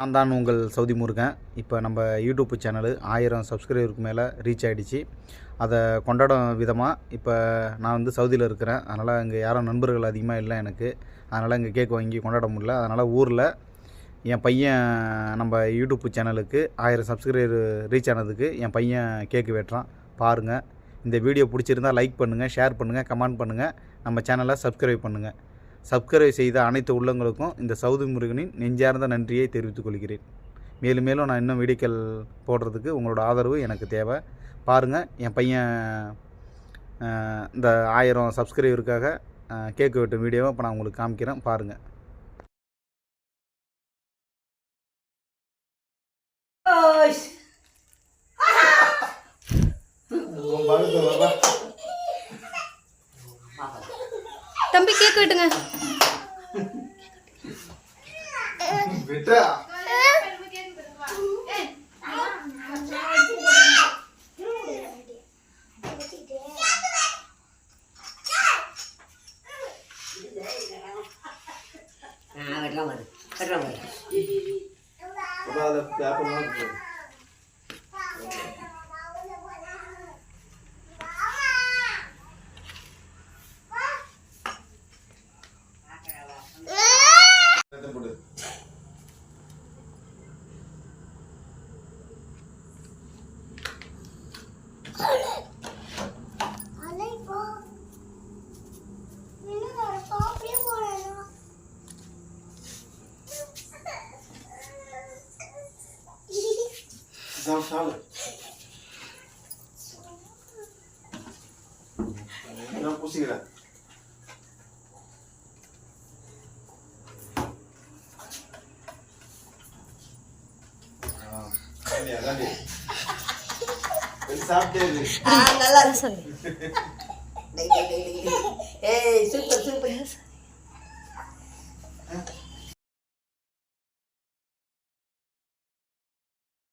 நான் தான் உங்கள் சவுதி முருகன். இப்போ நம்ம யூடியூப் சேனலு 1000 சப்ஸ்கிரைபருக்கு மேலே ரீச் ஆகிடுச்சு. அதை கொண்டாடும் விதமாக இப்போ நான் வந்து சவுதியில் இருக்கிறேன். அதனால் இங்கே யாரும் நண்பர்கள் அதிகமாக இல்லை எனக்கு. அதனால் இங்கே கேக் வாங்கி கொண்டாட முடியல. அதனால் ஊரில் என் பையன் நம்ம யூடியூப் சேனலுக்கு 1000 சப்ஸ்கிரைபர் ரீச் ஆனதுக்கு என் பையன் கேக்கு வெட்டுறான். பாருங்கள். இந்த வீடியோ பிடிச்சிருந்தால் லைக் பண்ணுங்கள், ஷேர் பண்ணுங்கள், கமெண்ட் பண்ணுங்கள், நம்ம சேனலை சப்ஸ்கிரைப் பண்ணுங்கள். சப்ஸ்கிரைப் செய்த அனைத்து உள்ளங்களுக்கும் இந்த சவுதி முருகனின் நெஞ்சார்ந்த நன்றியை தெரிவித்துக் கொள்கிறேன். மேலும் மேலும் நான் இன்னும் வீடியோக்கள் போடுறதுக்கு உங்களோட ஆதரவு எனக்கு தேவை. பாருங்கள், என் பையன் இந்த 1000 சப்ஸ்கிரைபருக்காக கேக்கு வெட்டும் வீடியோவை இப்போ நான் உங்களுக்கு காமிக்கிறேன். பாருங்கள். தம்பி கேக் வெட்டுங்க. Não conseguirá. Ele sabe dele. நல்லா இருக்கு. ஏய் சூப்பர் சூப்பர்.